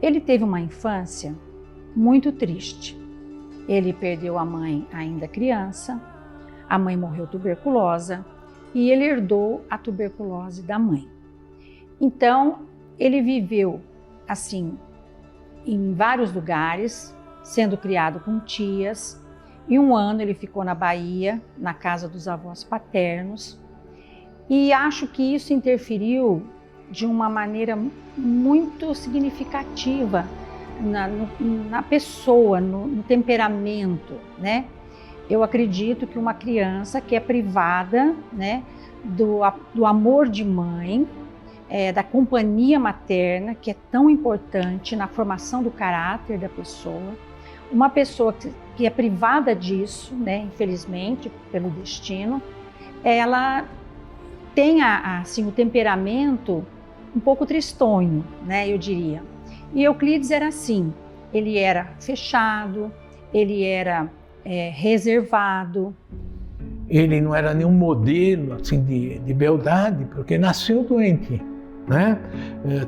Ele teve uma infância muito triste. Ele perdeu a mãe ainda criança, a mãe morreu tuberculosa e ele herdou a tuberculose da mãe. Então, ele viveu assim em vários lugares, sendo criado com tias, e um ano ele ficou na Bahia, na casa dos avós paternos, e acho que isso interferiu de uma maneira muito significativa na pessoa, no temperamento, né? Eu acredito que uma criança que é privada, né, do amor de mãe, da companhia materna, que é tão importante na formação do caráter da pessoa, uma pessoa que é privada disso, né, infelizmente, pelo destino, ela tem assim, o temperamento um pouco tristonho, né, eu diria. E Euclides era assim, ele era fechado, ele era reservado. Ele não era nenhum modelo assim, de beldade, porque nasceu doente, né?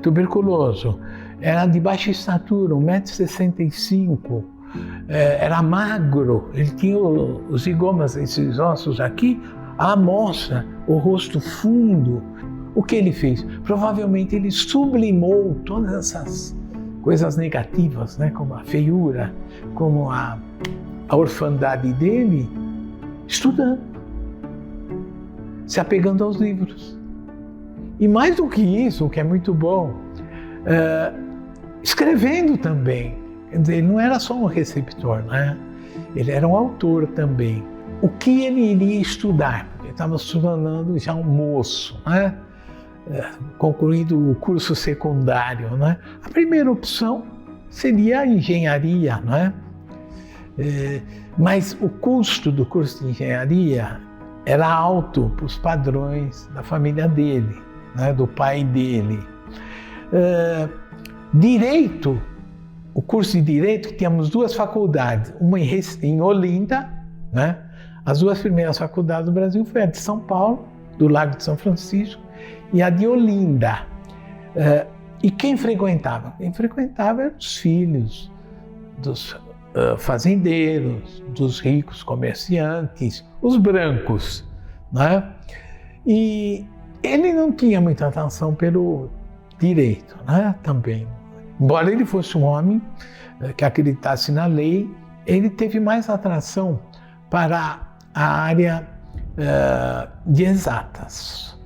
Tuberculoso. Era de baixa estatura, 1,65 m, era magro, ele tinha os zigomas, esses ossos aqui, à mostra, o rosto fundo. O que ele fez? Provavelmente ele sublimou todas essas coisas negativas, né? Como a feiura, como a orfandade dele, estudando, se apegando aos livros. E mais do que isso, o que é muito bom, escrevendo também. Quer dizer, ele não era só um receptor, né? Ele era um autor também. O que ele iria estudar? Ele estava se tornando já um moço, né? Concluindo o curso secundário, né? A primeira opção seria a engenharia, né? Mas o custo do curso de engenharia era alto para os padrões da família dele, né? Do pai dele. Direito, o curso de Direito, tínhamos duas faculdades, uma em Olinda, né? As duas primeiras faculdades do Brasil foi a de São Paulo, do Lago de São Francisco, e a de Olinda. E quem frequentava? Quem frequentava eram os filhos dos fazendeiros, dos ricos comerciantes, os brancos, né? E ele não tinha muita atenção pelo direito, né? Também. Embora ele fosse um homem que acreditasse na lei, ele teve mais atração para a área de exatas.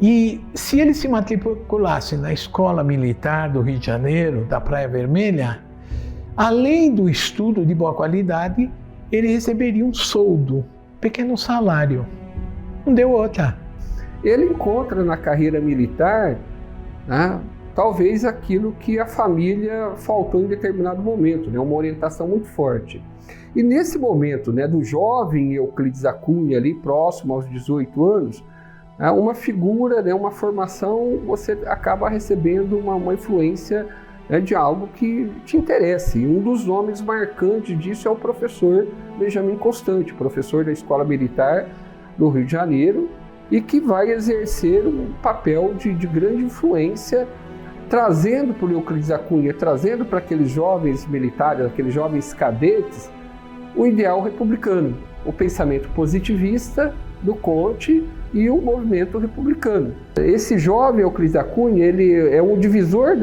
E se ele se matriculasse na Escola Militar do Rio de Janeiro, da Praia Vermelha, além do estudo de boa qualidade, ele receberia um soldo, um pequeno salário. Não deu outra. Ele encontra na carreira militar, né, talvez aquilo que a família faltou em determinado momento, né, uma orientação muito forte. E nesse momento, né, do jovem Euclides da Cunha, ali próximo aos 18 anos, uma figura, né, uma formação, você acaba recebendo uma influência, né, de algo que te interessa. E um dos nomes marcantes disso é o professor Benjamin Constant, professor da Escola Militar do Rio de Janeiro, e que vai exercer um papel de grande influência, trazendo para o Euclides da Cunha, trazendo para aqueles jovens militares, aqueles jovens cadetes, o ideal republicano, o pensamento positivista do Comte e o movimento republicano. Esse jovem Euclides da Cunha, ele é um divisor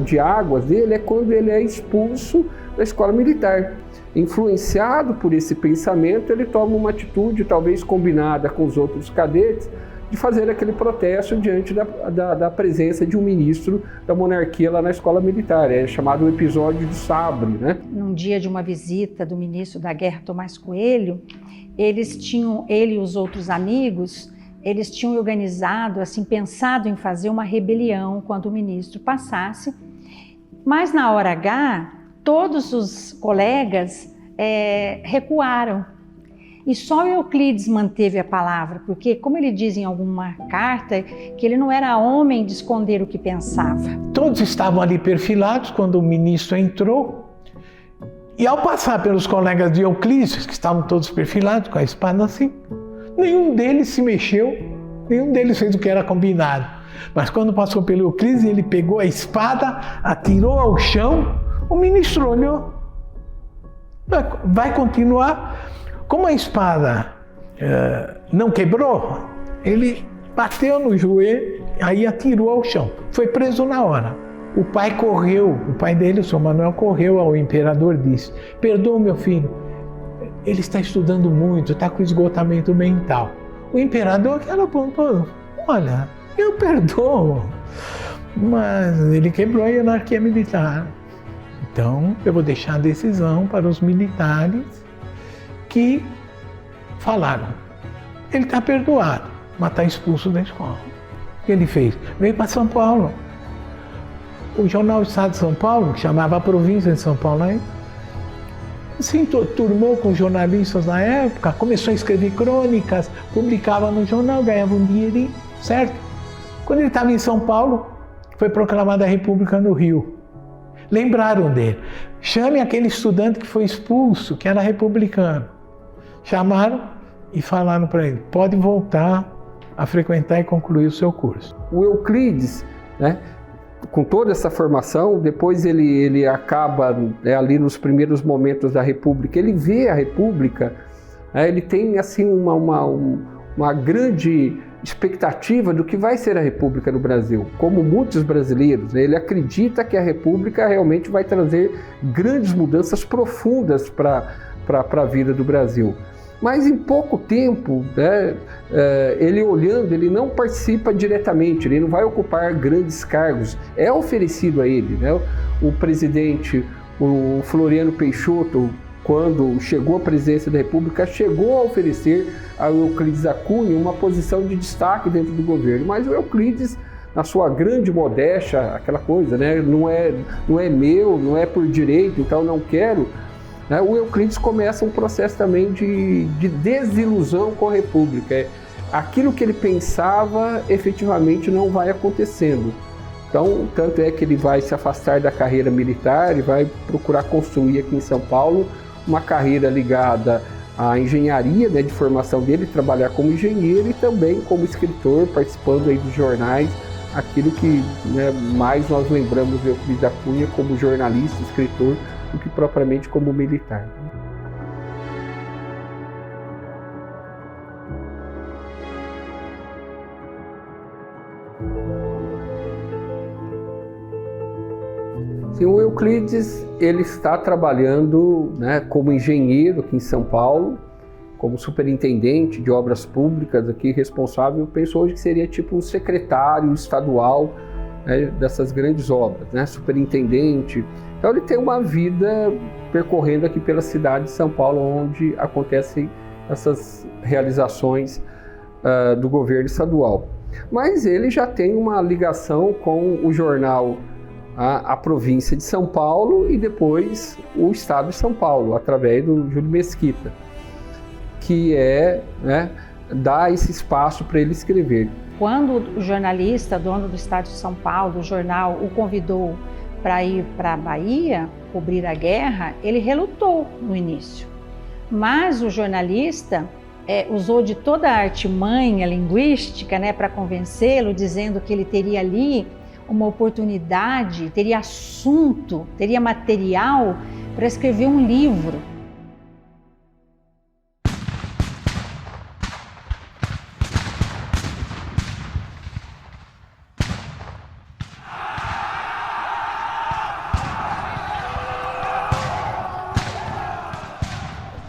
de águas dele, é quando ele é expulso da escola militar. Influenciado por esse pensamento, ele toma uma atitude, talvez combinada com os outros cadetes, de fazer aquele protesto diante da presença de um ministro da monarquia lá na escola militar. É chamado o episódio do sabre, né? Num dia de uma visita do ministro da Guerra, Tomás Coelho, ele e os outros amigos, eles tinham organizado, assim, pensado em fazer uma rebelião quando o ministro passasse, mas na hora H, todos os colegas recuaram. E só Euclides manteve a palavra, porque, como ele diz em alguma carta, que ele não era homem de esconder o que pensava. Todos estavam ali perfilados quando o ministro entrou, e ao passar pelos colegas de Euclides, que estavam todos perfilados com a espada assim, nenhum deles se mexeu, nenhum deles fez o que era combinado. Mas quando passou pelo Euclides, ele pegou a espada, atirou ao chão, o ministro olhou. Vai continuar? Como a espada não quebrou, ele bateu no joelho, aí atirou ao chão. Foi preso na hora. O pai correu, o pai dele, o São Manuel, correu ao imperador e disse: perdoa meu filho, ele está estudando muito, está com esgotamento mental. O imperador que ela apontou: olha, eu perdoo, mas ele quebrou a hierarquia militar. Então eu vou deixar a decisão para os militares que falaram. Ele está perdoado, mas está expulso da escola. O que ele fez? Veio para São Paulo. O jornal Estado de São Paulo, que chamava a província de São Paulo, aí, se turmou com jornalistas na época, começou a escrever crônicas, publicava no jornal, ganhava um dinheirinho, certo? Quando ele estava em São Paulo, foi proclamada a República no Rio. Lembraram dele. Chame aquele estudante que foi expulso, que era republicano. Chamaram e falaram para ele: pode voltar a frequentar e concluir o seu curso. O Euclides, né, com toda essa formação, depois ele acaba ali nos primeiros momentos da República, ele vê a República, ele tem assim uma grande expectativa do que vai ser a República no Brasil. Como muitos brasileiros, ele acredita que a República realmente vai trazer grandes mudanças profundas para a vida do Brasil. Mas em pouco tempo, ele olhando, ele não participa diretamente, ele não vai ocupar grandes cargos. É oferecido a ele, né? O presidente, o Floriano Peixoto, quando chegou à presidência da República, chegou a oferecer ao Euclides da Cunha uma posição de destaque dentro do governo. Mas o Euclides, na sua grande modéstia, aquela coisa, né? Não é meu, não é por direito, então não quero. O Euclides começa um processo também de desilusão com a República. Aquilo que ele pensava efetivamente não vai acontecendo. Então, tanto é que ele vai se afastar da carreira militar e vai procurar construir aqui em São Paulo uma carreira ligada à engenharia, né, de formação dele, trabalhar como engenheiro e também como escritor, participando aí dos jornais, aquilo que, né, mais nós lembramos do Euclides da Cunha como jornalista, escritor, do que propriamente como militar. Sim, o Euclides ele está trabalhando, né, como engenheiro aqui em São Paulo, como superintendente de obras públicas aqui, responsável, penso hoje que seria tipo um secretário estadual, né, dessas grandes obras, né, superintendente. Então ele tem uma vida percorrendo aqui pela cidade de São Paulo, onde acontecem essas realizações do governo estadual. Mas ele já tem uma ligação com o jornal a província de São Paulo e depois o estado de São Paulo, através do Júlio Mesquita, que dá esse espaço para ele escrever. Quando o jornalista, dono do estado de São Paulo, do jornal, o convidou para ir para a Bahia, cobrir a guerra, ele relutou no início. Mas o jornalista usou de toda a artimanha linguística, né, para convencê-lo, dizendo que ele teria ali uma oportunidade, teria assunto, teria material para escrever um livro.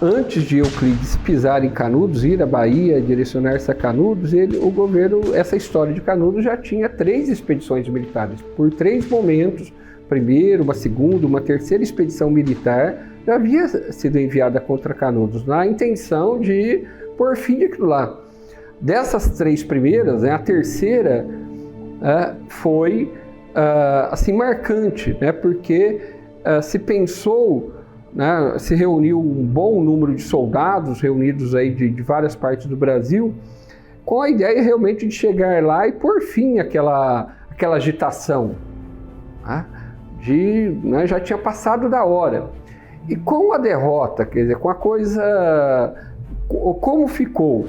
Antes de Euclides pisar em Canudos, ir à Bahia, direcionar-se a Canudos, o governo, essa história de Canudos já tinha 3 expedições militares. Por 3 momentos, primeira, uma segunda, uma terceira expedição militar já havia sido enviada contra Canudos, na intenção de pôr fim àquilo lá. Dessas 3 primeiras, a terceira foi assim, marcante, né, porque se pensou, né, se reuniu um bom número de soldados reunidos aí de várias partes do Brasil, com a ideia realmente de chegar lá e pôr fim àquela agitação, né, já tinha passado da hora. E com a derrota, quer dizer, com a coisa, como ficou,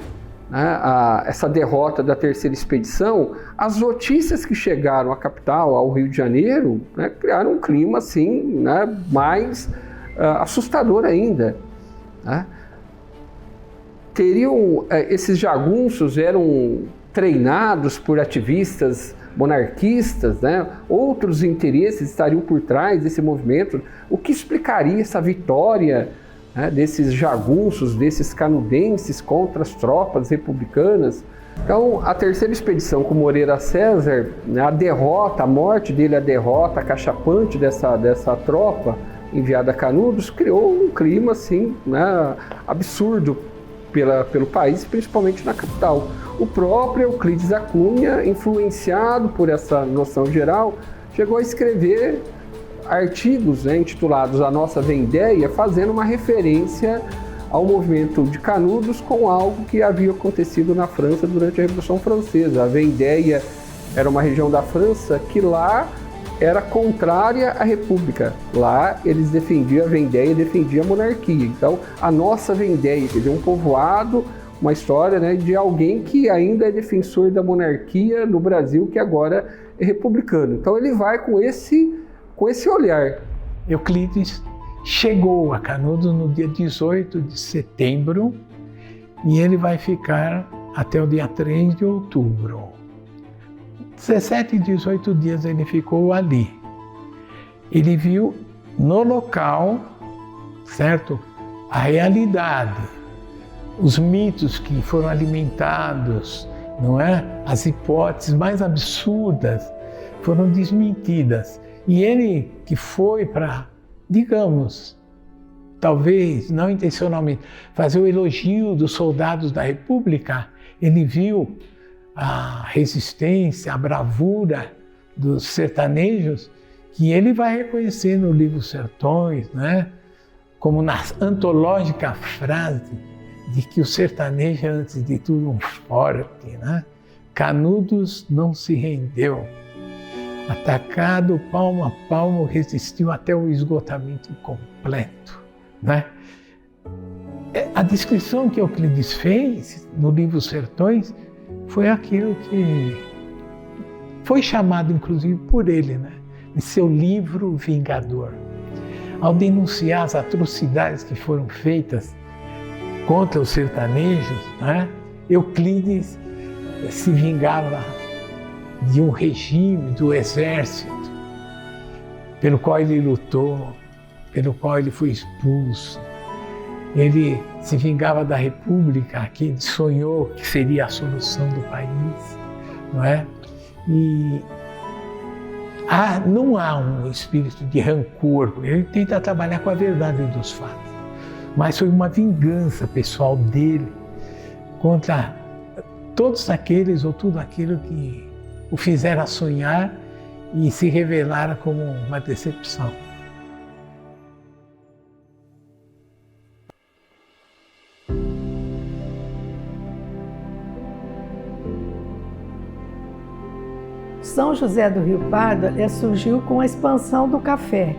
né, essa derrota da terceira expedição, as notícias que chegaram à capital, ao Rio de Janeiro, né, criaram um clima assim, né, mais assustador ainda. Né? Esses jagunços eram treinados por ativistas monarquistas, né? Outros interesses estariam por trás desse movimento, o que explicaria essa vitória, né, desses jagunços, desses canudenses contra as tropas republicanas. Então, a terceira expedição com Moreira César, né, a morte dele, a derrota cachapante dessa tropa enviada a Canudos, criou um clima assim, né, absurdo pelo país, principalmente na capital. O próprio Euclides da Cunha, influenciado por essa noção geral, chegou a escrever artigos, né, intitulados A Nossa Vendéia, fazendo uma referência ao movimento de Canudos com algo que havia acontecido na França durante a Revolução Francesa. A Vendéia era uma região da França que lá era contrária à República. Lá eles defendiam a Vendéia, defendiam a monarquia. Então, a Nossa Vendéia, quer dizer, um povoado, uma história, né, de alguém que ainda é defensor da monarquia no Brasil, que agora é republicano. Então, ele vai com esse olhar. Euclides chegou a Canudos no dia 18 de setembro e ele vai ficar até o dia 3 de outubro. 17 e 18 dias ele ficou ali. Ele viu no local, certo, a realidade, os mitos que foram alimentados, não é? As hipóteses mais absurdas foram desmentidas. E ele que foi para, digamos, talvez não intencionalmente, fazer o elogio dos soldados da República, ele viu a resistência, a bravura dos sertanejos, que ele vai reconhecer no livro Sertões, né? Como na antológica frase de que o sertanejo é, antes de tudo, um forte, né? Canudos não se rendeu. Atacado palmo a palmo, resistiu até o esgotamento completo, né? A descrição que Euclides fez no livro Sertões foi aquilo que foi chamado, inclusive, por ele, né, de seu livro vingador. Ao denunciar as atrocidades que foram feitas contra os sertanejos, né, Euclides se vingava de um regime, do exército, pelo qual ele lutou, pelo qual ele foi expulso. Ele se vingava da República, que ele sonhou que seria a solução do país, não é? E não há um espírito de rancor, ele tenta trabalhar com a verdade dos fatos, mas foi uma vingança pessoal dele contra todos aqueles ou tudo aquilo que o fizera sonhar e se revelara como uma decepção. São José do Rio Pardo surgiu com a expansão do café.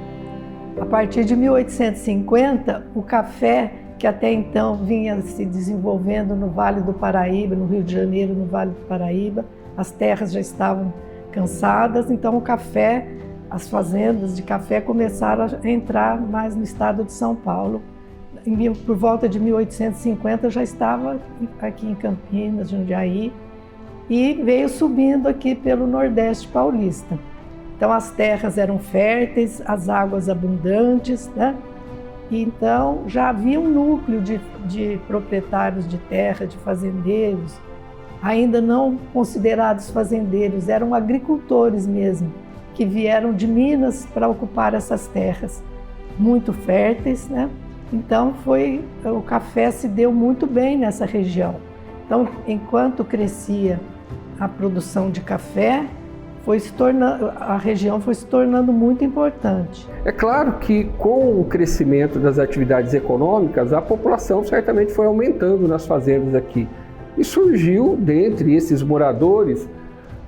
A partir de 1850, o café, que até então vinha se desenvolvendo no Vale do Paraíba, no Rio de Janeiro, no Vale do Paraíba, as terras já estavam cansadas, então o café, as fazendas de café começaram a entrar mais no estado de São Paulo. Por volta de 1850 já estava aqui em Campinas, Jundiaí, e veio subindo aqui pelo Nordeste paulista. Então as terras eram férteis, as águas abundantes, né? E então já havia um núcleo de proprietários de terra, de fazendeiros, ainda não considerados fazendeiros, eram agricultores mesmo, que vieram de Minas para ocupar essas terras muito férteis, né? Então o café se deu muito bem nessa região. Então, enquanto crescia a produção de café, a região foi se tornando muito importante. É claro que com o crescimento das atividades econômicas, a população certamente foi aumentando nas fazendas aqui. E surgiu, dentre esses moradores,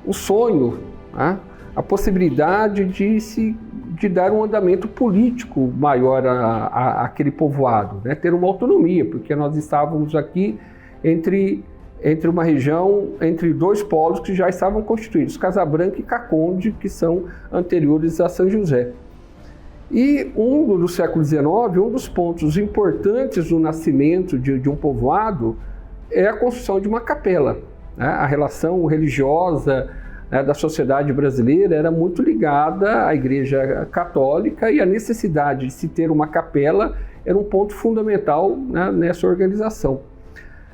o sonho, né? A possibilidade de dar um andamento político maior àquele povoado, né? Ter uma autonomia, porque nós estávamos aqui entre entre uma região, entre dois polos que já estavam constituídos, Casabranca e Caconde, que são anteriores a São José. E no século XIX, um dos pontos importantes do nascimento de um povoado é a construção de uma capela. Né? A relação religiosa, né, da sociedade brasileira era muito ligada à Igreja Católica, e a necessidade de se ter uma capela era um ponto fundamental, né, nessa organização.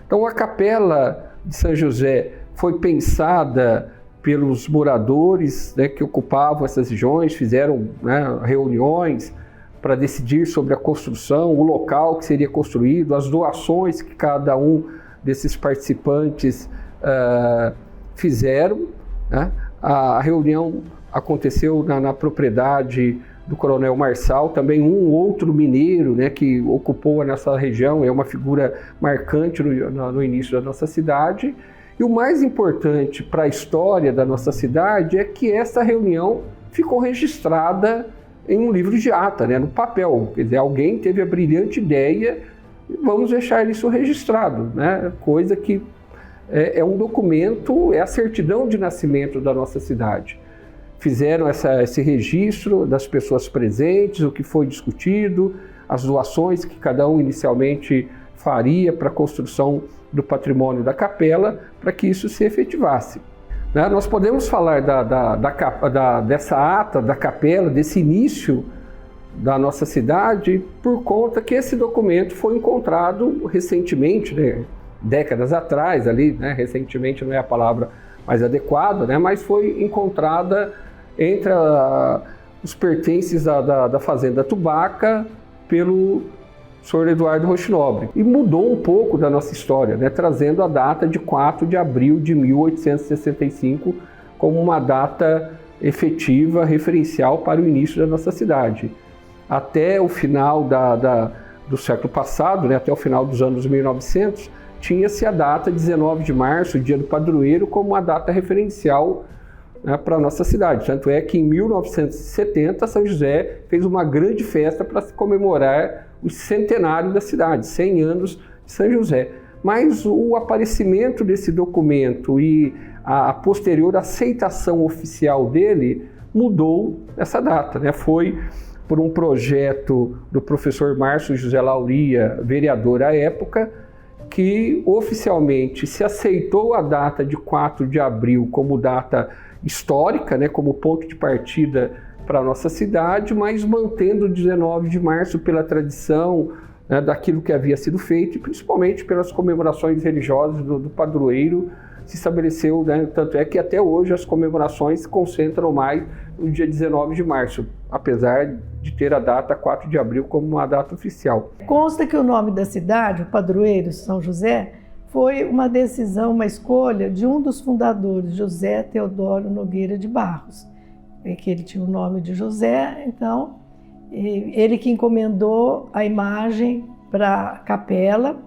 Então, a Capela de São José foi pensada pelos moradores, né, que ocupavam essas regiões, fizeram, né, reuniões para decidir sobre a construção, o local que seria construído, as doações que cada um desses participantes fizeram. Né? A reunião aconteceu na propriedade do Coronel Marçal, também um outro mineiro, né, que ocupou nessa região, é uma figura marcante no início da nossa cidade. E o mais importante para a história da nossa cidade é que essa reunião ficou registrada em um livro de ata, né, no papel. Quer dizer, alguém teve a brilhante ideia, vamos deixar isso registrado, né, coisa que é um documento, é a certidão de nascimento da nossa cidade. Fizeram esse registro das pessoas presentes, o que foi discutido, as doações que cada um inicialmente faria para a construção do patrimônio da capela, para que isso se efetivasse. Né? Nós podemos falar dessa ata da capela, desse início da nossa cidade, por conta que esse documento foi encontrado recentemente, né? Décadas atrás, ali, né? Recentemente não é a palavra mais adequada, né? Mas foi encontrada entre os pertences da fazenda Tubaca pelo Sr. Eduardo Rochinobre. E mudou um pouco da nossa história, né? Trazendo a data de 4 de abril de 1865 como uma data efetiva, referencial para o início da nossa cidade. Até o final do século passado, né? Até o final dos anos 1900, tinha-se a data 19 de março, dia do padroeiro, como uma data referencial, né, para a nossa cidade. Tanto é que em 1970, São José fez uma grande festa para se comemorar o centenário da cidade, 100 anos de São José. Mas o aparecimento desse documento e a posterior aceitação oficial dele mudou essa data, né? Foi por um projeto do professor Márcio José Lauria, vereador à época, que oficialmente se aceitou a data de 4 de abril como data histórica, né, como ponto de partida para a nossa cidade, mas mantendo o 19 de março pela tradição, né, daquilo que havia sido feito, e principalmente pelas comemorações religiosas do padroeiro, se estabeleceu, né, tanto é que até hoje as comemorações se concentram mais no dia 19 de março, apesar de ter a data 4 de abril como uma data oficial. Consta que o nome da cidade, o padroeiro São José, foi uma decisão, uma escolha de um dos fundadores, José Teodoro Nogueira de Barros, que ele tinha o nome de José, então ele que encomendou a imagem para a capela,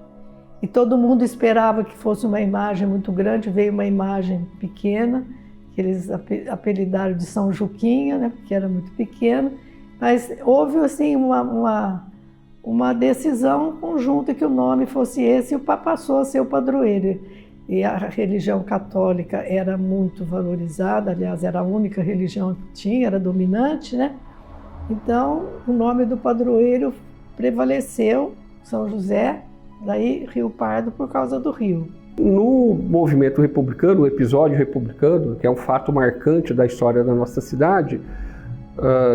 e todo mundo esperava que fosse uma imagem muito grande, veio uma imagem pequena, que eles apelidaram de São Juquinha, né, porque era muito pequeno, mas houve assim uma decisão conjunta que o nome fosse esse, e o Papa passou a ser o padroeiro. E a religião católica era muito valorizada, aliás, era a única religião que tinha, era dominante, né? Então, o nome do padroeiro prevaleceu, São José, daí Rio Pardo por causa do rio. No movimento republicano, o episódio republicano, que é um fato marcante da história da nossa cidade,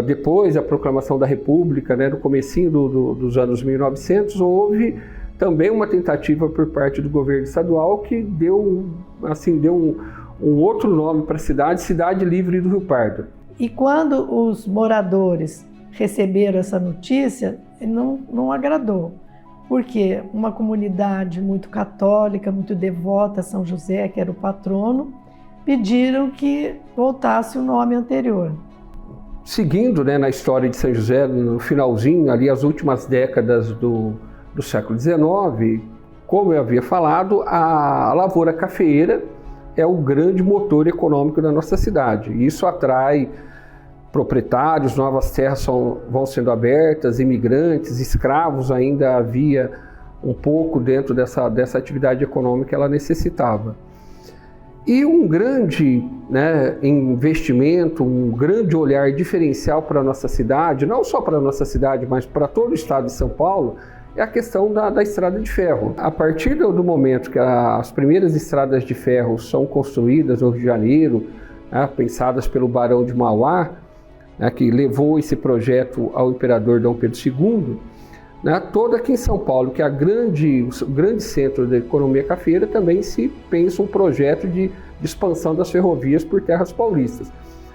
depois da proclamação da República, né, no comecinho dos anos 1900, houve também uma tentativa por parte do governo estadual que deu um outro nome para a cidade, Cidade Livre do Rio Pardo. E quando os moradores receberam essa notícia, não agradou, porque uma comunidade muito católica, muito devota a São José, que era o patrono, pediram que voltasse o nome anterior. Seguindo, né, na história de São José, no finalzinho, ali as últimas décadas do século XIX, como eu havia falado, a lavoura cafeeira é o grande motor econômico da nossa cidade. Isso atrai proprietários, novas terras vão sendo abertas, imigrantes, escravos ainda havia um pouco dentro dessa atividade econômica que ela necessitava. E um grande, né, investimento, um grande olhar diferencial para a nossa cidade, não só para a nossa cidade, mas para todo o estado de São Paulo, é a questão da estrada de ferro. A partir do momento que as primeiras estradas de ferro são construídas no Rio de Janeiro, né, pensadas pelo Barão de Mauá, né, que levou esse projeto ao imperador Dom Pedro II, né, todo aqui em São Paulo, que é o grande centro da economia cafeira, também se pensa um projeto de expansão das ferrovias por terras paulistas.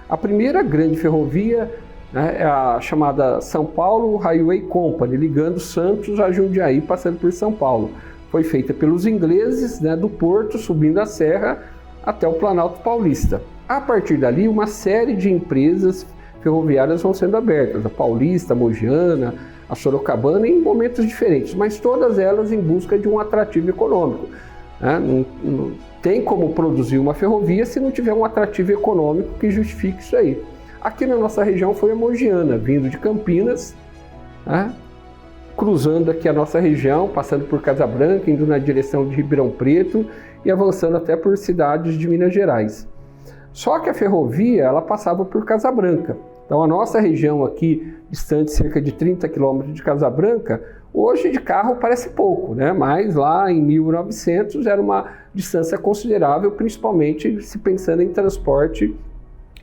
A primeira grande ferrovia, né, é a chamada São Paulo Highway Company, ligando Santos a Jundiaí, passando por São Paulo. Foi feita pelos ingleses, né, do Porto, subindo a serra até o Planalto Paulista. A partir dali, uma série de empresas ferroviárias vão sendo abertas, a Paulista, a Mogiana, a Sorocabana, em momentos diferentes, mas todas elas em busca de um atrativo econômico. Né? Não tem como produzir uma ferrovia se não tiver um atrativo econômico que justifique isso aí. Aqui na nossa região foi a Mogiana, vindo de Campinas, né? Cruzando aqui a nossa região, passando por Casa Branca, indo na direção de Ribeirão Preto e avançando até por cidades de Minas Gerais. Só que a ferrovia, ela passava por Casa Branca. Então a nossa região aqui, distante cerca de 30 quilômetros de Casa Branca, hoje de carro parece pouco, né? Mas lá em 1900 era uma distância considerável, principalmente se pensando em transporte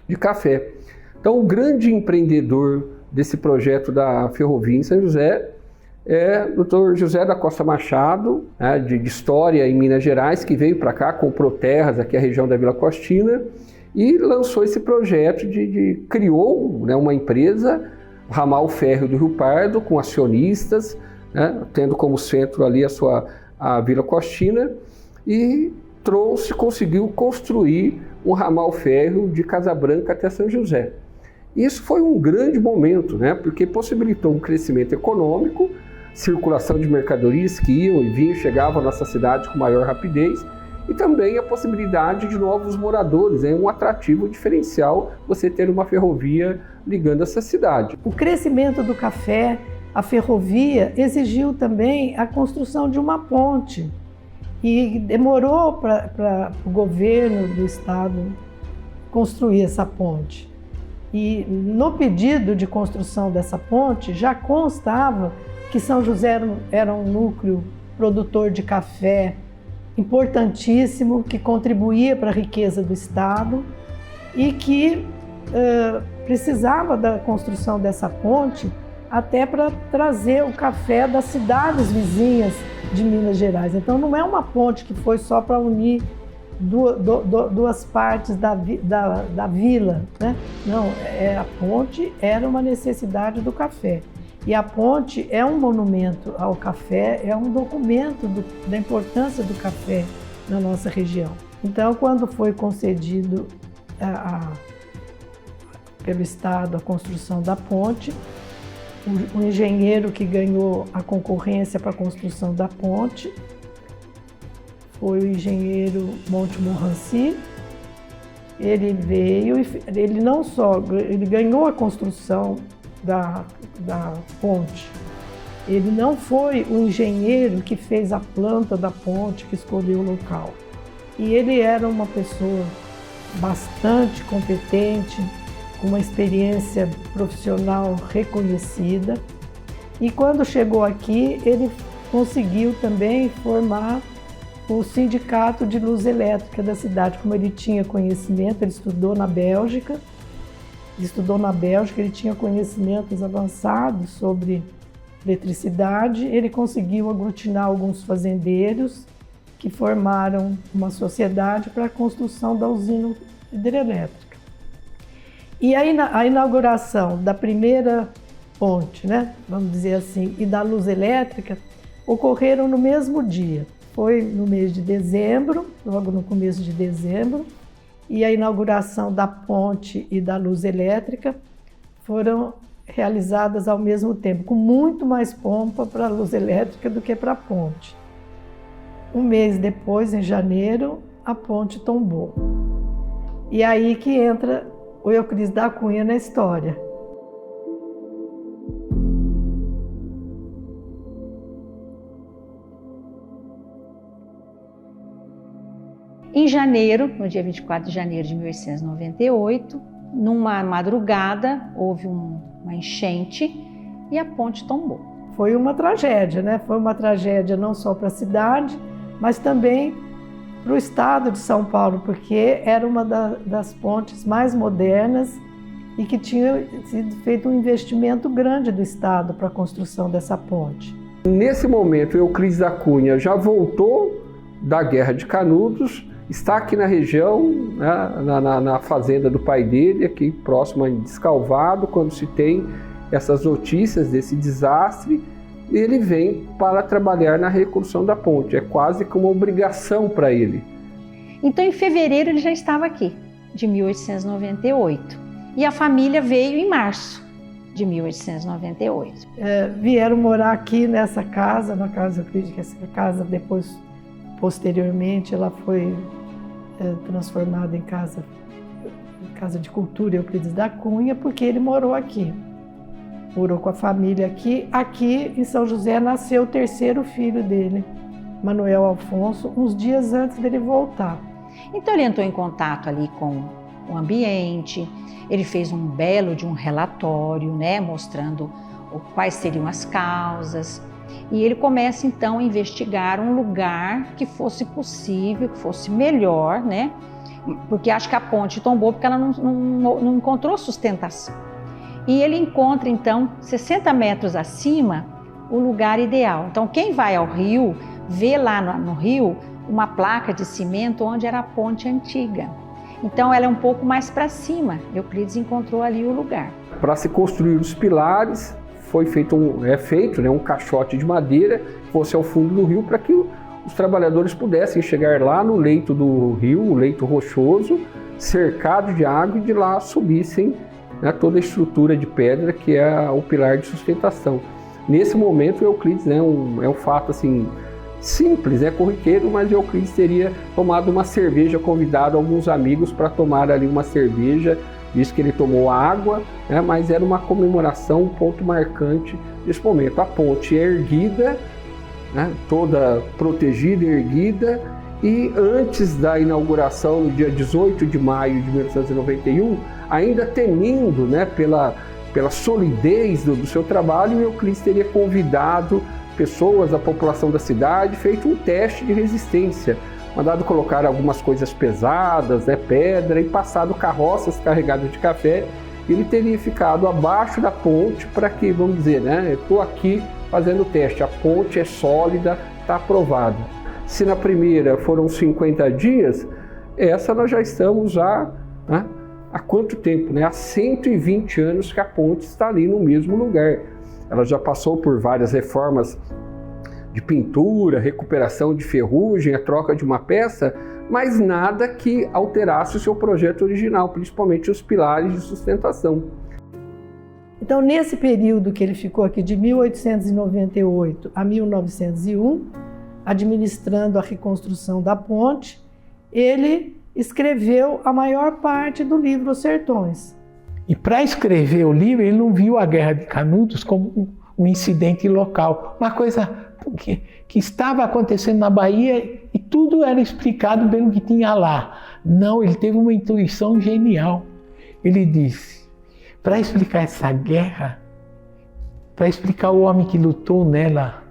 de café. Então o grande empreendedor desse projeto da ferrovia em São José é o Dr. José da Costa Machado, né, de História em Minas Gerais, que veio para cá, comprou terras aqui na região da Vila Costina, e lançou esse projeto criou, né, uma empresa, Ramal Férreo do Rio Pardo, com acionistas, né, tendo como centro ali a Vila Costina, e conseguiu construir um ramal férreo de Casa Branca até São José. Isso foi um grande momento, né, porque possibilitou um crescimento econômico, circulação de mercadorias que iam e vinham, chegavam à nossa cidade com maior rapidez, e também a possibilidade de novos moradores. É um atrativo diferencial você ter uma ferrovia ligando essa cidade. O crescimento do café, a ferrovia, exigiu também a construção de uma ponte. E demorou para o governo do estado construir essa ponte. E no pedido de construção dessa ponte já constava que São José era um núcleo produtor de café importantíssimo, que contribuía para a riqueza do estado e que precisava da construção dessa ponte até para trazer o café das cidades vizinhas de Minas Gerais. Então não é uma ponte que foi só para unir duas partes da vila, né? Não, a ponte era uma necessidade do café. E a ponte é um monumento ao café, é um documento da importância do café na nossa região. Então, quando foi concedido pelo Estado a construção da ponte, o engenheiro que ganhou a concorrência para a construção da ponte foi o engenheiro Montmorency. Ele veio e ele não só ele ganhou a construção da ponte, ele não foi o engenheiro que fez a planta da ponte, que escolheu o local. E ele era uma pessoa bastante competente, com uma experiência profissional reconhecida. E quando chegou aqui, ele conseguiu também formar o Sindicato de Luz Elétrica da cidade. Como ele tinha conhecimento, ele estudou na Bélgica, ele tinha conhecimentos avançados sobre eletricidade, ele conseguiu aglutinar alguns fazendeiros que formaram uma sociedade para a construção da usina hidrelétrica. E a inauguração da primeira ponte, né, vamos dizer assim, e da luz elétrica ocorreram no mesmo dia. Foi no mês de dezembro, logo no começo de dezembro, e a inauguração da ponte e da luz elétrica foram realizadas ao mesmo tempo, com muito mais pompa para a luz elétrica do que para a ponte. Um mês depois, em janeiro, a ponte tombou. E aí que entra o Euclides da Cunha na história. Em janeiro, no dia 24 de janeiro de 1898, numa madrugada, houve uma enchente e a ponte tombou. Foi uma tragédia, né? Foi uma tragédia não só para a cidade, mas também para o estado de São Paulo, porque era uma das pontes mais modernas e que tinha sido feito um investimento grande do estado para a construção dessa ponte. Nesse momento, Euclides da Cunha já voltou da Guerra de Canudos, está aqui na região, né, na fazenda do pai dele, aqui próximo a Descalvado, quando se tem essas notícias desse desastre, ele vem para trabalhar na reconstrução da ponte. É quase como uma obrigação para ele. Então, em fevereiro, ele já estava aqui, de 1898. E a família veio em março de 1898. Vieram morar aqui nessa casa, na casa, eu acredito que essa casa depois, posteriormente, ela foi transformada em casa de cultura Euclides da Cunha, porque ele morou aqui. Morou com a família aqui. Aqui em São José nasceu o terceiro filho dele, Manuel Alfonso, uns dias antes dele voltar. Então ele entrou em contato ali com o ambiente, ele fez um belo de um relatório, né, mostrando quais seriam as causas. E ele começa então a investigar um lugar que fosse possível, que fosse melhor, né? Porque acho que a ponte tombou porque ela não encontrou sustentação. E ele encontra então 60 metros acima o lugar ideal. Então quem vai ao rio vê lá no rio uma placa de cimento onde era a ponte antiga. Então ela é um pouco mais para cima. Euclides encontrou ali o lugar. Para se construir os pilares, foi feito um caixote de madeira que fosse ao fundo do rio para que os trabalhadores pudessem chegar lá no leito do rio, o leito rochoso, cercado de água, e de lá subissem, né, toda a estrutura de pedra que é o pilar de sustentação. Nesse momento, Euclides, né, é um fato assim, simples, corriqueiro, mas Euclides teria tomado uma cerveja, convidado alguns amigos para tomar ali uma cerveja, visto que ele tomou água, né, mas era uma comemoração, um ponto marcante desse momento. A ponte é erguida, né, toda protegida, erguida, e antes da inauguração, no dia 18 de maio de 1991, ainda temendo, né, pela solidez do seu trabalho, Euclides teria convidado pessoas, a população da cidade, feito um teste de resistência, mandado colocar algumas coisas pesadas, né, pedra, e passado carroças carregadas de café. Ele teria ficado abaixo da ponte para que, vamos dizer, né, eu estou aqui fazendo o teste, a ponte é sólida, está aprovada. Se na primeira foram 50 dias, essa nós já estamos né, há quanto tempo? Né? Há 120 anos que a ponte está ali no mesmo lugar. Ela já passou por várias reformas de pintura, recuperação de ferrugem, a troca de uma peça, mas nada que alterasse o seu projeto original, principalmente os pilares de sustentação. Então, nesse período que ele ficou aqui, de 1898 a 1901, administrando a reconstrução da ponte, ele escreveu a maior parte do livro Os Sertões. E para escrever o livro, ele não viu a Guerra de Canudos como um incidente local, uma coisa que estava acontecendo na Bahia e tudo era explicado pelo que tinha lá. Não, ele teve uma intuição genial. Ele disse, para explicar essa guerra, para explicar o homem que lutou nela,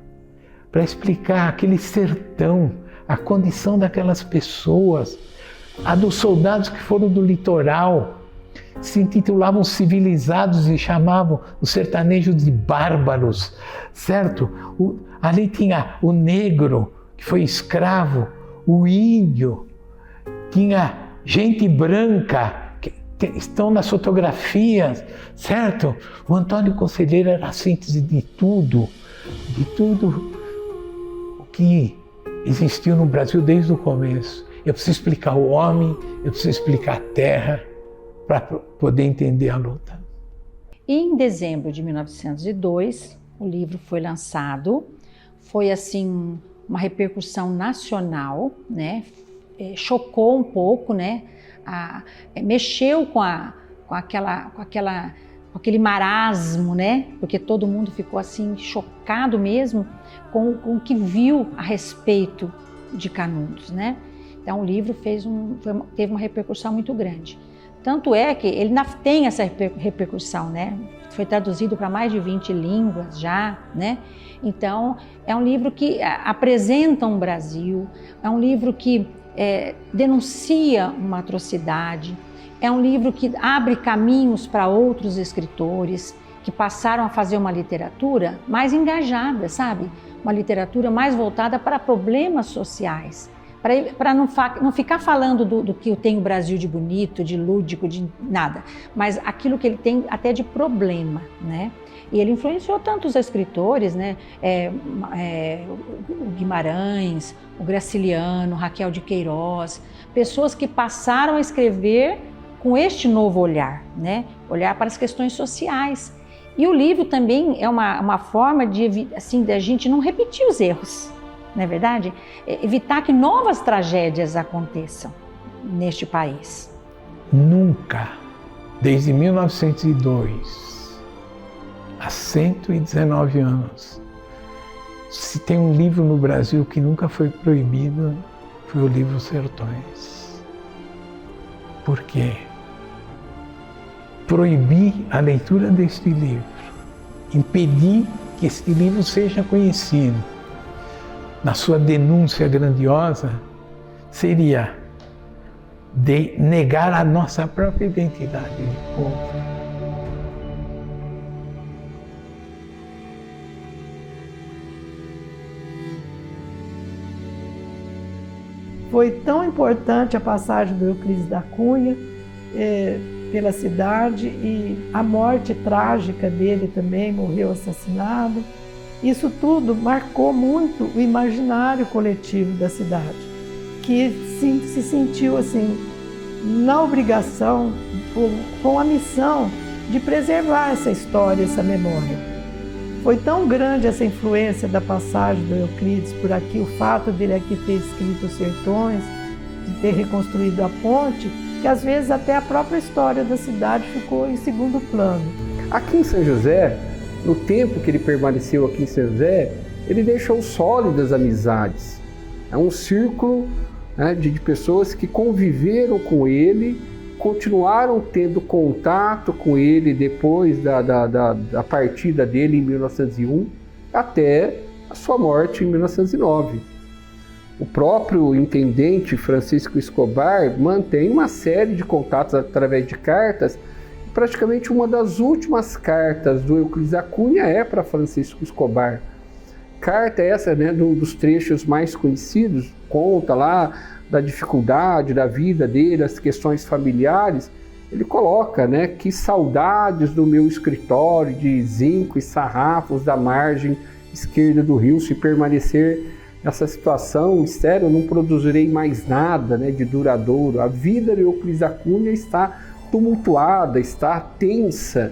para explicar aquele sertão, a condição daquelas pessoas, a dos soldados que foram do litoral, se intitulavam civilizados e chamavam os sertanejos de bárbaros, certo? Ali tinha o negro, que foi escravo, o índio, tinha gente branca, que estão nas fotografias, certo? O Antônio Conselheiro era a síntese de tudo o que existiu no Brasil desde o começo. Eu preciso explicar o homem, eu preciso explicar a terra, para poder entender a luta. E em dezembro de 1902, o livro foi lançado, foi assim uma repercussão nacional, né? Chocou um pouco, né? Mexeu com aquele marasmo, né? Porque todo mundo ficou assim chocado mesmo com o que viu a respeito de Canudos, né? Então o livro teve uma repercussão muito grande. Tanto é que ele tem essa repercussão, né? Foi traduzido para mais de 20 línguas já, né? Então, é um livro que apresenta um Brasil, é um livro que denuncia uma atrocidade, é um livro que abre caminhos para outros escritores que passaram a fazer uma literatura mais engajada, sabe? Uma literatura mais voltada para problemas sociais. Para não ficar falando do que tem o Brasil de bonito, de lúdico, de nada, mas aquilo que ele tem até de problema, né? E ele influenciou tantos escritores, né? O Guimarães, o Graciliano, Raquel de Queiroz, pessoas que passaram a escrever com este novo olhar, né? Olhar para as questões sociais. E o livro também é uma forma de a gente não repetir os erros. Não é verdade? Evitar que novas tragédias aconteçam neste país. Nunca, desde 1902, há 119 anos, se tem um livro no Brasil que nunca foi proibido, foi o livro Sertões. Por quê? Proibir a leitura deste livro, impedir que este livro seja conhecido, na sua denúncia grandiosa, seria de negar a nossa própria identidade de povo. Foi tão importante a passagem do Euclides da Cunha pela cidade e a morte trágica dele também, morreu assassinado. Isso tudo marcou muito o imaginário coletivo da cidade, que se sentiu assim, na obrigação, com a missão de preservar essa história, essa memória. Foi tão grande essa influência da passagem do Euclides por aqui, o fato dele aqui ter escrito os Sertões, de ter reconstruído a ponte, que às vezes até a própria história da cidade ficou em segundo plano. Aqui em São José, no tempo que ele permaneceu aqui em São José, ele deixou sólidas amizades. É um círculo, né, de pessoas que conviveram com ele, continuaram tendo contato com ele depois da partida dele em 1901 até a sua morte em 1909. O próprio intendente Francisco Escobar mantém uma série de contatos através de cartas. Praticamente uma das últimas cartas do Euclides da Cunha é para Francisco Escobar. Carta essa, né, dos trechos mais conhecidos, conta lá da dificuldade da vida dele, as questões familiares. Ele coloca, né, que saudades do meu escritório de zinco e sarrafos da margem esquerda do rio, se permanecer nessa situação, sério, eu não produzirei mais nada, né, de duradouro. A vida do Euclides da Cunha está tumultuada, está tensa,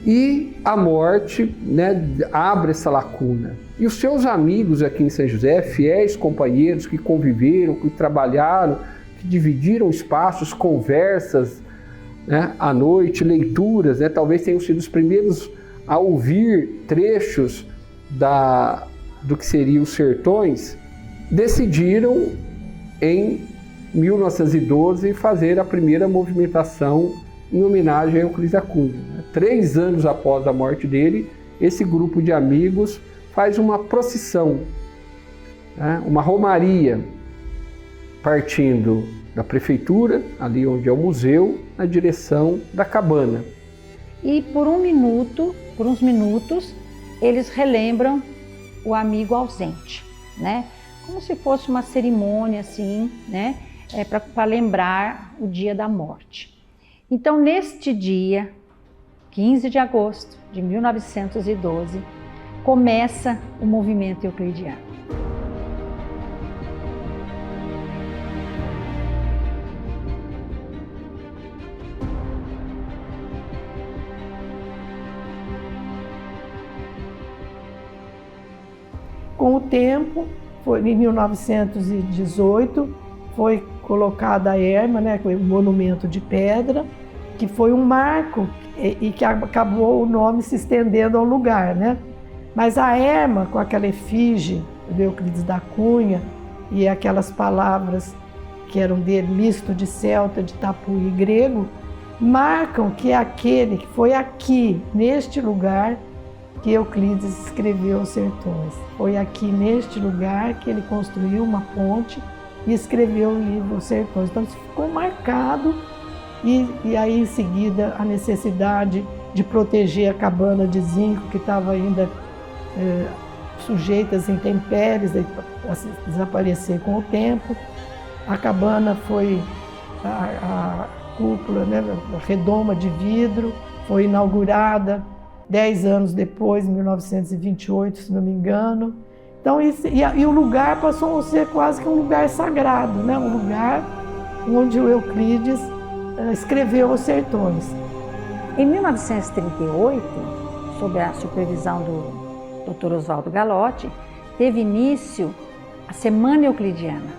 e a morte, né, abre essa lacuna. E os seus amigos aqui em São José, fiéis companheiros que conviveram, que trabalharam, que dividiram espaços, conversas, né, à noite, leituras, né, talvez tenham sido os primeiros a ouvir trechos do que seriam os Sertões, decidiram em 1912 fazer a primeira movimentação em homenagem a Euclides da Cunha. 3 anos após a morte dele, esse grupo de amigos faz uma procissão, né, uma romaria, partindo da prefeitura, ali onde é o museu, na direção da cabana. E por uns minutos, eles relembram o amigo ausente, né? Como se fosse uma cerimônia assim, né? Para lembrar o dia da morte. Então, neste dia, 15 de agosto de 1912, começa o movimento euclidiano. Com o tempo, foi em 1918, foi colocada a erma, né, com o monumento de pedra, que foi um marco e que acabou o nome se estendendo ao lugar, né? Mas a erma, com aquela efígie do Euclides da Cunha e aquelas palavras que eram dele, misto de celta, de tapuí e grego, marcam que foi aqui, neste lugar, que Euclides escreveu Os Sertões. Foi aqui, neste lugar, que ele construiu uma ponte e escreveu o livro Os Sertões. Então isso ficou marcado, e aí em seguida a necessidade de proteger a cabana de zinco, que estava ainda sujeita às intempéries, a desaparecer com o tempo. A cabana foi, a cúpula, né, a redoma de vidro, foi inaugurada 10 anos depois, em 1928, se não me engano. Então, e o lugar passou a ser quase que um lugar sagrado, né? Um lugar onde o Euclides escreveu Os Sertões. Em 1938, sob a supervisão do Dr. Oswaldo Galotti, teve início a Semana Euclidiana,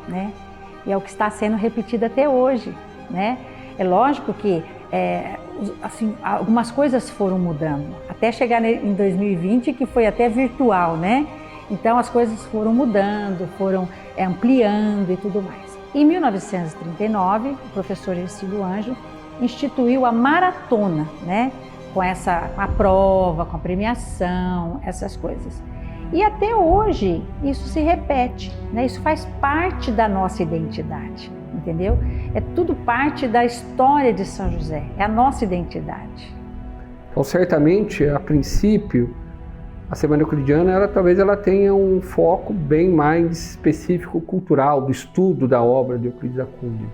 né? E é o que está sendo repetido até hoje, né? É lógico que assim, algumas coisas foram mudando, até chegar em 2020, que foi até virtual, né? Então as coisas foram mudando, foram ampliando e tudo mais. Em 1939, o professor Ercílio Anjo instituiu a maratona, né? Com a prova, com a premiação, essas coisas. E até hoje isso se repete, né? Isso faz parte da nossa identidade, entendeu? É tudo parte da história de São José, é a nossa identidade. Então, certamente, a princípio, a Semana Euclidiana, talvez ela tenha um foco bem mais específico cultural, do estudo da obra de Euclides da Cunha.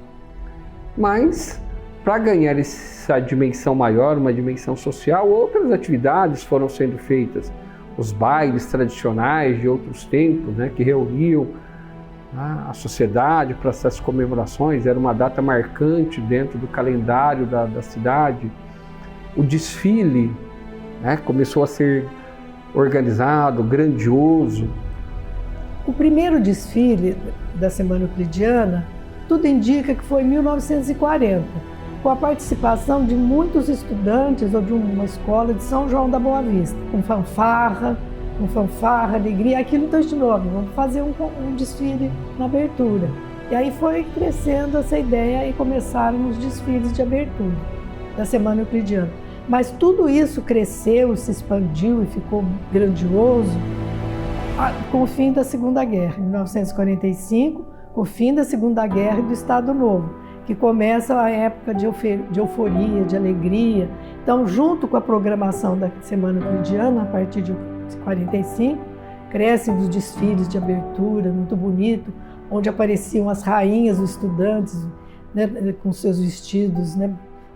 Mas, para ganhar essa dimensão maior, uma dimensão social, outras atividades foram sendo feitas. Os bailes tradicionais de outros tempos, né, que reuniam a sociedade para essas comemorações, era uma data marcante dentro do calendário da cidade. O desfile, né, começou a ser organizado, grandioso. O primeiro desfile da Semana Euclidiana, tudo indica que foi em 1940, com a participação de muitos estudantes ou de uma escola de São João da Boa Vista, com fanfarra, alegria. Aquilo então de novo, vamos fazer um desfile na abertura. E aí foi crescendo essa ideia e começaram os desfiles de abertura da Semana Euclidiana. Mas tudo isso cresceu, se expandiu e ficou grandioso com o fim da Segunda Guerra, em 1945, com o fim da Segunda Guerra e do Estado Novo, que começa a época de euforia, de alegria. Então, junto com a programação da Semana Euclidiana, a partir de 45, crescem os desfiles de abertura, muito bonito, onde apareciam as rainhas, os estudantes, né, com seus vestidos, né,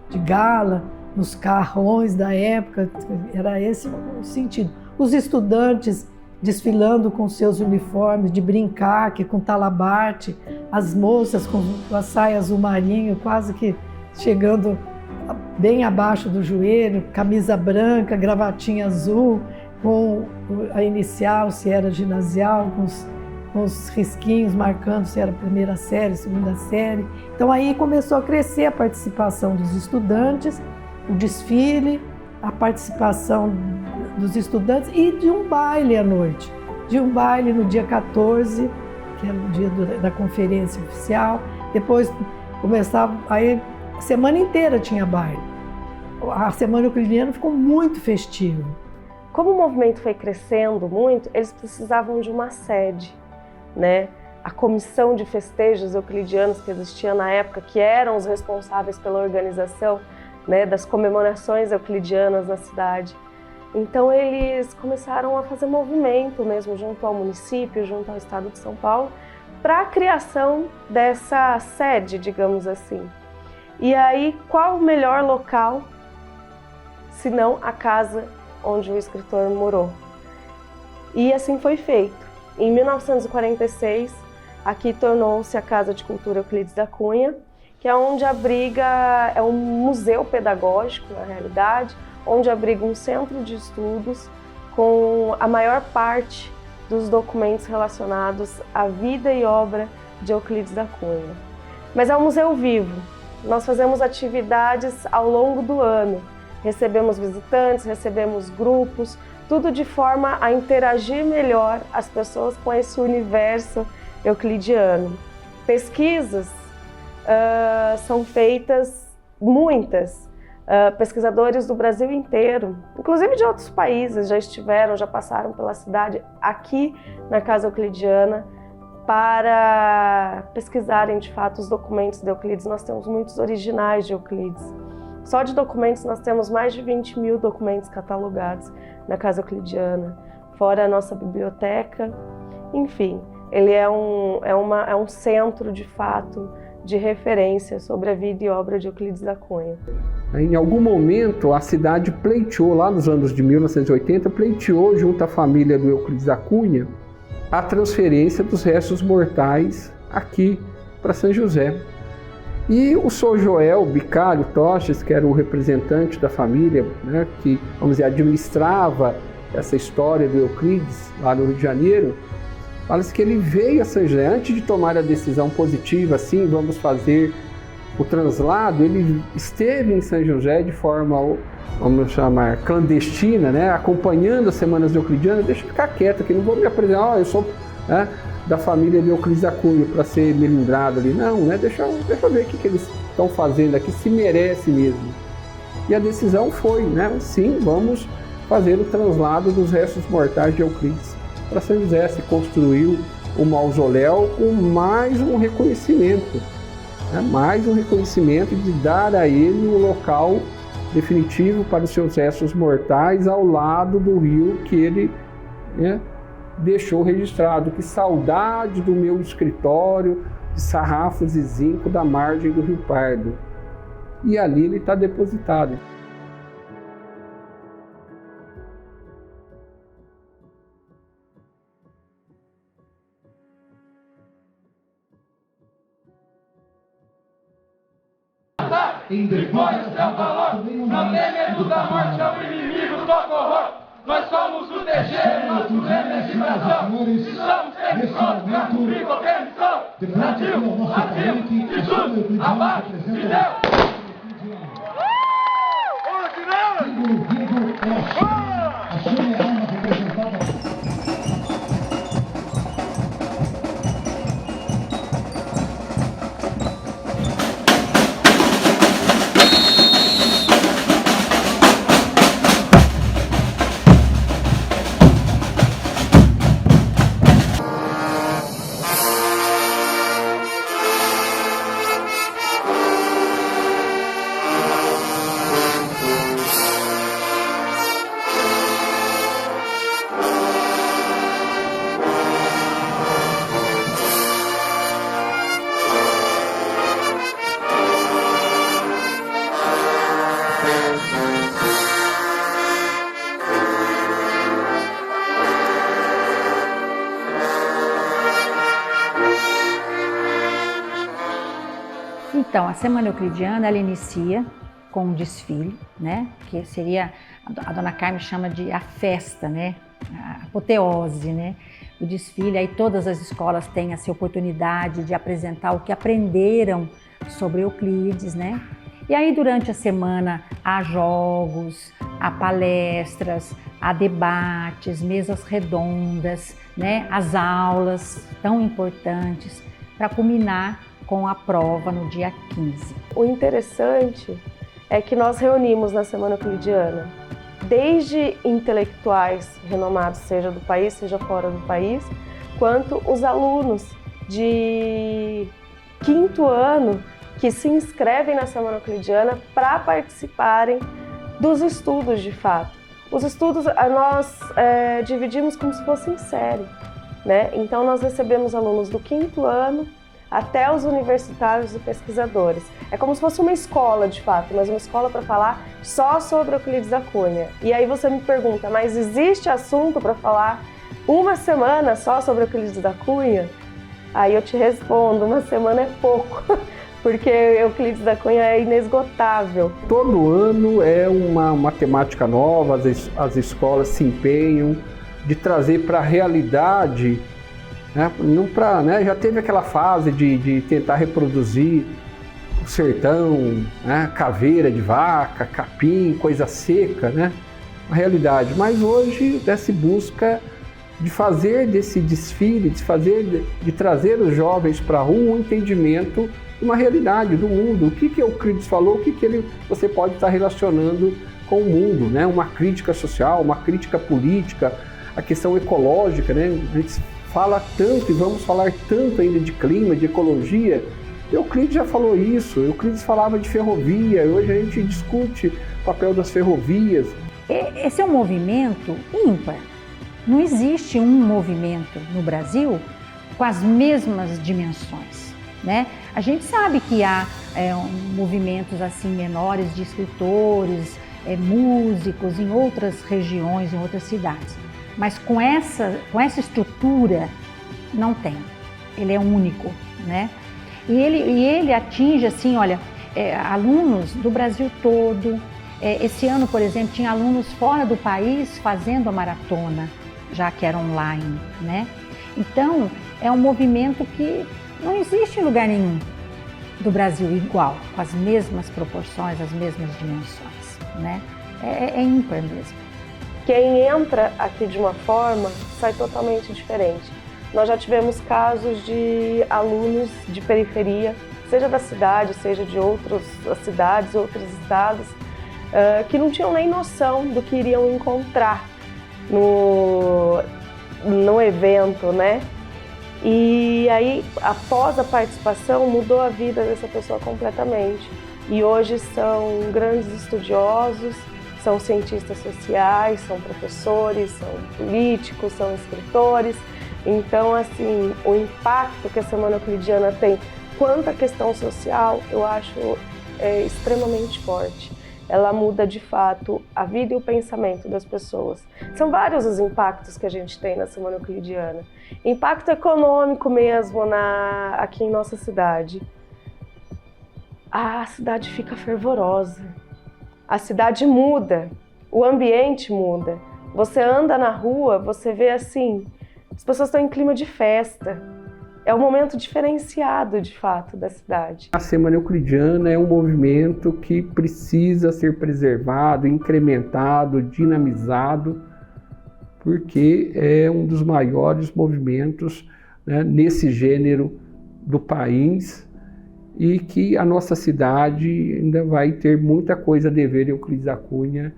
de gala, nos carrões da época, era esse o sentido. Os estudantes desfilando com seus uniformes de brincaque, com talabarte, as moças com a saia azul marinho, quase que chegando bem abaixo do joelho, camisa branca, gravatinha azul, com a inicial, se era ginasial, com os risquinhos marcando se era primeira série, segunda série. Então aí começou a crescer a participação dos estudantes, o desfile, a participação dos estudantes e de um baile à noite. De um baile no dia 14, que era o dia da conferência oficial. Depois começava, aí a semana inteira tinha baile. A Semana Euclidiana ficou muito festiva. Como o movimento foi crescendo muito, eles precisavam de uma sede, né? A comissão de festejos euclidianos que existia na época, que eram os responsáveis pela organização, né, das comemorações euclidianas na cidade. Então eles começaram a fazer movimento mesmo junto ao município, junto ao estado de São Paulo, para a criação dessa sede, digamos assim. E aí, qual o melhor local, se não a casa onde o escritor morou? E assim foi feito. Em 1946, aqui tornou-se a Casa de Cultura Euclides da Cunha, que é onde abriga, é um museu pedagógico, na realidade, onde abriga um centro de estudos com a maior parte dos documentos relacionados à vida e obra de Euclides da Cunha. Mas é um museu vivo. Nós fazemos atividades ao longo do ano. Recebemos visitantes, recebemos grupos, tudo de forma a interagir melhor as pessoas com esse universo euclidiano. pesquisas são feitas muitas. Pesquisadores do Brasil inteiro, inclusive de outros países, já passaram pela cidade aqui na Casa Euclidiana para pesquisarem de fato os documentos de Euclides. Nós temos muitos originais de Euclides. Só de documentos nós temos mais de 20 mil documentos catalogados na Casa Euclidiana, fora a nossa biblioteca. Enfim, ele é um centro de fato de referência sobre a vida e obra de Euclides da Cunha. Em algum momento, a cidade pleiteou, lá nos anos de 1980, pleiteou junto à família do Euclides da Cunha a transferência dos restos mortais aqui para São José. E o Sr. Joel Bicalho Toches, que era o representante da família, né, que, vamos dizer, administrava essa história do Euclides lá no Rio de Janeiro, fala-se que ele veio a São José, antes de tomar a decisão positiva, assim, vamos fazer o translado, ele esteve em São José de forma, vamos chamar, clandestina, né, acompanhando as Semanas de Euclidiana. Deixa eu ficar quieto aqui, não vou me apresentar, eu sou da família de Euclides da Cunha para ser melindrado ali. Não, né, deixa eu ver o que eles estão fazendo aqui, se merece mesmo. E a decisão foi, né, sim, vamos fazer o translado dos restos mortais de Euclides para São José. Se construiu o mausoléu com mais um reconhecimento, né? Mais um reconhecimento de dar a ele um local definitivo para os seus restos mortais ao lado do rio que ele, né, deixou registrado. Que saudade do meu escritório de sarrafos e zinco da margem do Rio Pardo. E ali ele está depositado. Em demônios seu valor, não tem medo da morte, é o inimigo, toca horror. Nós somos o DG, nosso lema é geração. E somos sempre contra cumprir qualquer missão. Brasil, acima, Jesus, abaixo, de Deus. Então, a Semana Euclidiana, ela inicia com um desfile, né? Que seria, a Dona Carmen chama de a festa, né? A apoteose, né? O desfile, aí todas as escolas têm essa oportunidade de apresentar o que aprenderam sobre Euclides, né? E aí, durante a semana, há jogos, há palestras, há debates, mesas redondas, né? As aulas tão importantes para culminar com a prova no dia 15. O interessante é que nós reunimos na Semana Euclidiana desde intelectuais renomados, seja do país, seja fora do país, quanto os alunos de 5º ano que se inscrevem na Semana Euclidiana para participarem dos estudos de fato. Os estudos nós dividimos como se fosse em série, né? Então nós recebemos alunos do 5º ano até os universitários e pesquisadores. É como se fosse uma escola, de fato, mas uma escola para falar só sobre Euclides da Cunha. E aí você me pergunta, mas existe assunto para falar uma semana só sobre Euclides da Cunha? Aí eu te respondo, uma semana é pouco, porque Euclides da Cunha é inesgotável. Todo ano é uma temática nova, as escolas se empenham de trazer para a realidade, não pra, né, já teve aquela fase de tentar reproduzir o sertão, né, caveira de vaca, capim, coisa seca, né, a realidade. Mas hoje se busca de fazer desse desfile, de trazer os jovens para a rua um entendimento de uma realidade do mundo. O que Euclides falou, você pode estar relacionando com o mundo, né? Uma crítica social, uma crítica política, a questão ecológica, né? A gente fala tanto e vamos falar tanto ainda de clima, de ecologia. Euclides já falou isso, Euclides falava de ferrovia, hoje a gente discute o papel das ferrovias. Esse é um movimento ímpar. Não existe um movimento no Brasil com as mesmas dimensões, né? A gente sabe que há movimentos assim menores de escritores, músicos em outras regiões, em outras cidades, mas com essa estrutura não tem. Ele é único, né? E ele atinge assim, olha, alunos do Brasil todo. Esse ano, por exemplo, tinha alunos fora do país fazendo a maratona, já que era online, né? Então, é um movimento que não existe em lugar nenhum do Brasil igual, com as mesmas proporções, as mesmas dimensões, né? É ímpar mesmo. Quem entra aqui de uma forma, sai totalmente diferente. Nós já tivemos casos de alunos de periferia, seja da cidade, seja de outras cidades, outros estados, que não tinham nem noção do que iriam encontrar no evento, né? E aí, após a participação, mudou a vida dessa pessoa completamente. E hoje são grandes estudiosos, são cientistas sociais, são professores, são políticos, são escritores. Então, assim, o impacto que a Semana Euclidiana tem quanto à questão social, eu acho extremamente forte. Ela muda, de fato, a vida e o pensamento das pessoas. São vários os impactos que a gente tem na Semana Euclidiana. Impacto econômico mesmo aqui em nossa cidade. A cidade fica fervorosa. A cidade muda, o ambiente muda. Você anda na rua, você vê assim, as pessoas estão em clima de festa. É um momento diferenciado, de fato, da cidade. A Semana Euclidiana é um movimento que precisa ser preservado, incrementado, dinamizado, porque é um dos maiores movimentos, né, nesse gênero do país, e que a nossa cidade ainda vai ter muita coisa a dever em Euclides da Cunha,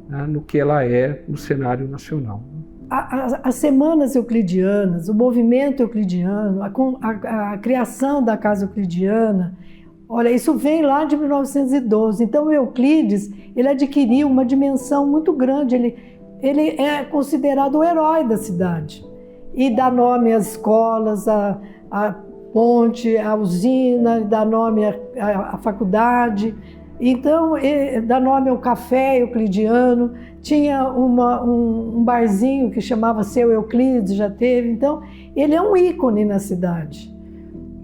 né, no que ela é no cenário nacional. As semanas euclidianas, o movimento euclidiano, a criação da Casa Euclidiana, olha, isso vem lá de 1912. Então o Euclides, ele adquiriu uma dimensão muito grande, ele é considerado o herói da cidade. E dá nome às escolas, à ponte, à usina, dá nome à faculdade. Então, dá nome ao café euclidiano, tinha um barzinho que chamava Seu Euclides, já teve. Então, ele é um ícone na cidade.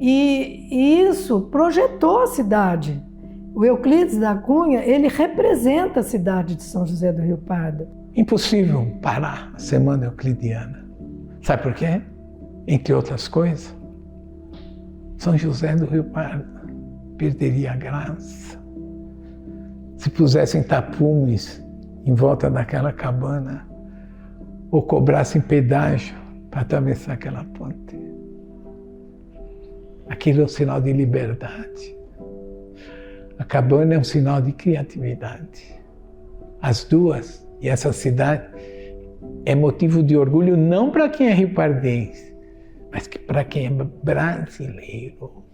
E isso projetou a cidade. O Euclides da Cunha, ele representa a cidade de São José do Rio Pardo. Impossível parar a Semana Euclidiana. Sabe por quê? Entre outras coisas, São José do Rio Pardo perderia a graça se pusessem tapumes em volta daquela cabana ou cobrassem pedágio para atravessar aquela ponte. Aquilo é um sinal de liberdade. A cabana é um sinal de criatividade. As duas, e essa cidade, é motivo de orgulho não para quem é riopardense, mas para quem é brasileiro.